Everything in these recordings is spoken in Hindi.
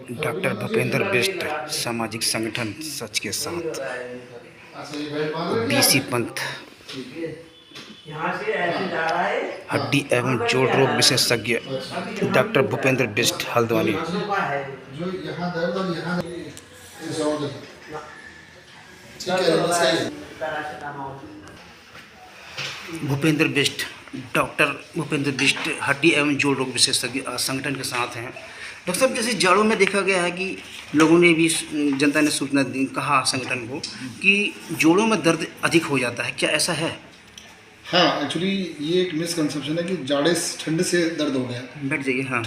डॉक्टर भूपेंद्र बिष्ट सामाजिक संगठन सच के साथ बीसी पंथ हड्डी एवं जोड़ रोग विशेषज्ञ डॉक्टर भूपेंद्र बिष्ट हल्द्वानी। भूपेंद्र बिष्ट डॉक्टर भूपेंद्र बिष्ट हड्डी एवं जोड़ रोग विशेषज्ञ संगठन के साथ हैं। डॉक्टर साहब, जैसे जाड़ों में देखा गया है कि लोगों ने भी, जनता ने सूचना दी, कहा संगठन को कि जोड़ों में दर्द अधिक हो जाता है, क्या ऐसा है? हाँ, एक्चुअली ये एक मिसकंसेप्शन है कि जाड़े ठंड से दर्द हो गया। बैठ जाइए। हाँ,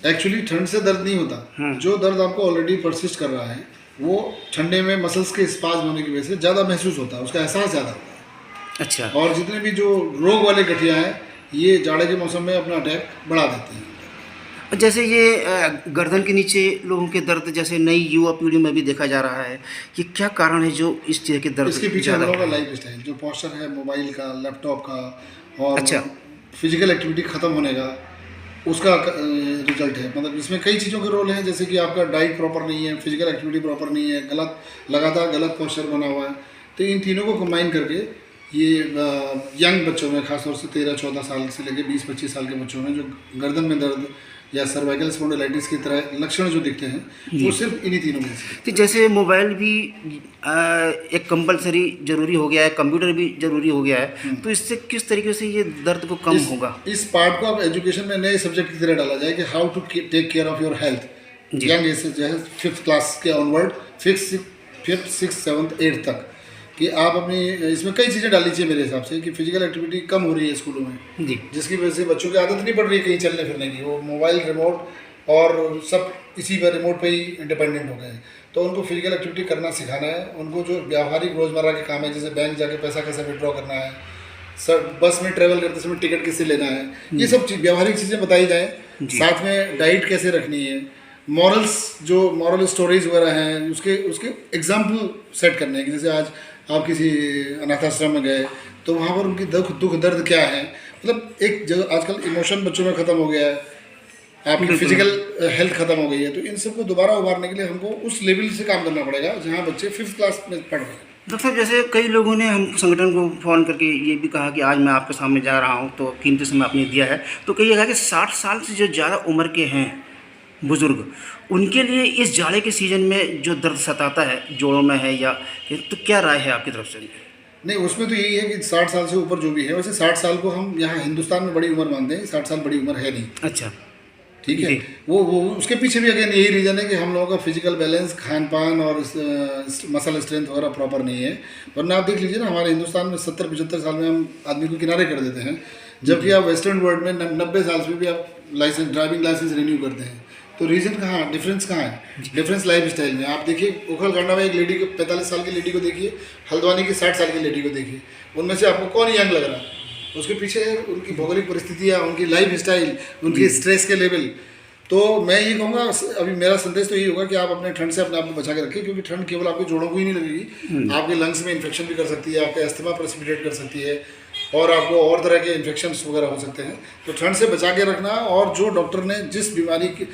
एक्चुअली ठंड से दर्द नहीं होता। जो दर्द आपको ऑलरेडी परसिस्ट कर रहा है वो ठंडे में मसल्स के स्पाज्म होने की वजह से ज़्यादा महसूस होता है, उसका एहसास ज़्यादा होता है। अच्छा। और जितने भी जो रोग वाले गठिया हैं ये जाड़े के मौसम में अपना अटैक बढ़ा देते हैं। जैसे ये गर्दन के नीचे लोगों के दर्द जैसे नई युवा पीढ़ी में भी देखा जा रहा है, कि क्या कारण है जो इस तरह के दर्द? इसके पीछे हम लोगों का लाइफ स्टाइल, जो पोस्चर है मोबाइल का, लैपटॉप का, और अच्छा, फिजिकल एक्टिविटी ख़त्म होने का, उसका रिजल्ट है। मतलब इसमें कई चीज़ों के रोल हैं, जैसे कि आपका डाइट प्रॉपर नहीं है, फिजिकल एक्टिविटी प्रॉपर नहीं है, लगातार गलत पोस्चर बना हुआ है। तो इन तीनों को कंबाइन करके ये यंग बच्चों में, खासतौर से 13-14 साल से लेकर 20-25 साल के बच्चों में जो गर्दन में दर्द या सर्वाइकल स्पॉन्डिलाइटिस की तरह लक्षण जो दिखते हैं, वो सिर्फ इन्हीं तीनों में से। तो जैसे मोबाइल भी एक कंपलसरी जरूरी हो गया है, कंप्यूटर भी जरूरी हो गया है, तो इससे किस तरीके से ये दर्द को कम होगा? इस पार्ट को आप एजुकेशन में नए सब्जेक्ट की तरह डाला जाए कि how to take care of your health. Young age से जो है 5th क्लास के onward, 5th, 6th, 7th, 8th तक, कि आप अपनी इसमें कई चीज़ें डाली चाहिए मेरे हिसाब से, कि फिजिकल एक्टिविटी कम हो रही है स्कूलों में जी, जिसकी वजह से बच्चों की आदत नहीं पड़ रही है कहीं चलने फिरने की। वो मोबाइल, रिमोट और सब इसी पर, रिमोट पे ही डिपेंडेंट हो गए हैं। तो उनको फिजिकल एक्टिविटी करना सिखाना है। उनको जो व्यावहारिक रोज़मर्रा के काम है, जैसे बैंक जाके पैसा कैसे विड्रॉ करना है, बस में ट्रैवल करते समय टिकट किससे लेना है, ये सब व्यावहारिक चीज़ें बताई जाएँ। साथ में डाइट कैसे रखनी है, मॉरल्स, जो मॉरल स्टोरीज वगैरह हैं, उसके एग्जाम्पल सेट करने हैं। जैसे आज आप किसी अनाथाश्रम में गए तो वहाँ पर उनकी दुख दर्द क्या है, मतलब एक जगह आजकल इमोशन बच्चों में ख़त्म हो गया है, आपकी फिजिकल हेल्थ ख़त्म हो गई है। तो इन सबको दोबारा उभारने के लिए हमको उस लेवल से काम करना पड़ेगा जहाँ बच्चे 5th क्लास में पढ़ रहे हैं। डॉक्टर साहब, जैसे कई लोगों ने हम संगठन को फ़ोन करके ये भी कहा कि आज मैं आपके सामने जा रहा हूँ, तो कीमती समय आपने दिया है, तो कई कहा कि 60 साल से जो ज़्यादा उम्र के हैं बुज़ुर्ग, उनके लिए इस जाड़े के सीज़न में जो दर्द सताता है, जोड़ों में है या, तो क्या राय है आपकी तरफ से? नहीं, उसमें तो यही है कि 60 साल से ऊपर जो भी है, वैसे 60 साल को हम यहाँ हिंदुस्तान में बड़ी उम्र मानते हैं, 60 साल बड़ी उम्र है नहीं। अच्छा, ठीक है। वो उसके पीछे भी अगेन यही रीज़न है कि हम लोगों का फिजिकल बैलेंस, खान पान और मसल स्ट्रेंथ वगैरह प्रॉपर नहीं है। वरना आप देख लीजिए ना, हमारे हिंदुस्तान में 70-75 साल में हम आदमी को किनारे कर देते हैं, जबकि आप वेस्टर्न वर्ल्ड में 90 साल से भी आप ड्राइविंग लाइसेंस रिन्यू करते हैं। तो रीज़न कहाँ, डिफरेंस कहाँ है? डिफरेंस लाइफ स्टाइल में। आप देखिए, उखलकांडा में एक लेडी को, 45 साल की लेडी को देखिए, हल्द्वानी की 60 साल की लेडी को देखिए, उनमें से आपको कौन यंग लग रहा है? उसके पीछे उनकी भौगोलिक परिस्थितियाँ, उनकी लाइफ स्टाइल, उनकी स्ट्रेस के लेवल। तो मैं ये कहूँगा, अभी मेरा संदेश तो यही होगा कि आप अपने ठंड से अपने आप को बचा के रखें, क्योंकि ठंड केवल आपके जोड़ों को ही नहीं लगेगी, आपके लंग्स में इन्फेक्शन भी कर सकती है, आपके अस्थमा प्रेसिपिटेट कर सकती है, और आपको और तरह के इन्फेक्शंस वगैरह हो सकते हैं। तो ठंड से बचा के रखना, और जो डॉक्टर ने जिस बीमारी की,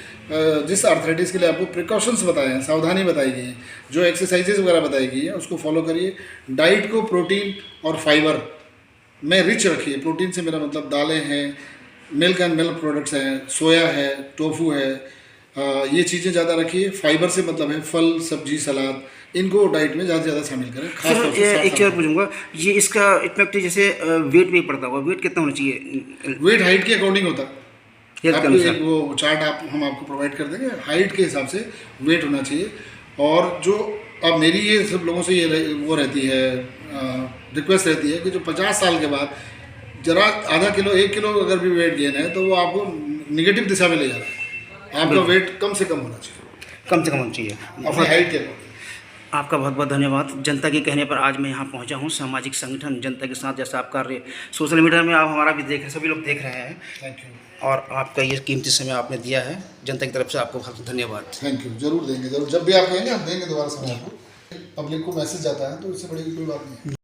जिस आर्थराइटिस के लिए आपको प्रिकॉशंस बताए हैं, सावधानी बताई गई है, जो एक्सरसाइजेज वगैरह बताई गई है, उसको फॉलो करिए। डाइट को प्रोटीन और फाइबर में रिच रखिए। प्रोटीन से मेरा मतलब दालें हैं, मिल्क एंड मिल्क प्रोडक्ट्स हैं, सोया है, टोफू है, ये चीज़ें ज़्यादा रखिए। फाइबर से मतलब है फल, सब्जी, सलाद, इनको डाइट में ज़्यादा से ज़्यादा शामिल करें। खासतौर से एक चीज़ और पूछूंगा, ये इसका इफेक्ट जैसे वेट भी पड़ता होगा, वेट कितना होना चाहिए? वेट हाइट के अकॉर्डिंग होता है। आपको एक वो चार्ट हम आपको प्रोवाइड कर देंगे, हाइट के हिसाब से वेट होना चाहिए। और जो अब मेरी ये सब लोगों से ये वो रहती है, रिक्वेस्ट रहती है कि जो 50 साल के बाद जरा आधा किलो 1 किलो अगर भी वेट गेन है, तो वो आपको निगेटिव दिशा में ले जा रहा है। आपका वेट कम से कम होना चाहिए, कम से कम होना चाहिए अपनी हाइट के अकॉर्डिंग। आपका बहुत बहुत धन्यवाद। जनता के कहने पर आज मैं यहाँ पहुँचा हूँ। सामाजिक संगठन जनता के साथ, जैसा आप कार्य सोशल मीडिया में आप हमारा भी देख रहे हैं, सभी लोग देख रहे हैं। Thank you. और आपका ये कीमती समय आपने दिया है, जनता की तरफ से आपको बहुत धन्यवाद। Thank you. जरूर देंगे, जरूर, जब भी आप कहेंगे हम देंगे दोबारा समय आपको। पब्लिक को मैसेज जाता है, तो इससे बड़ी कोई बात नहीं।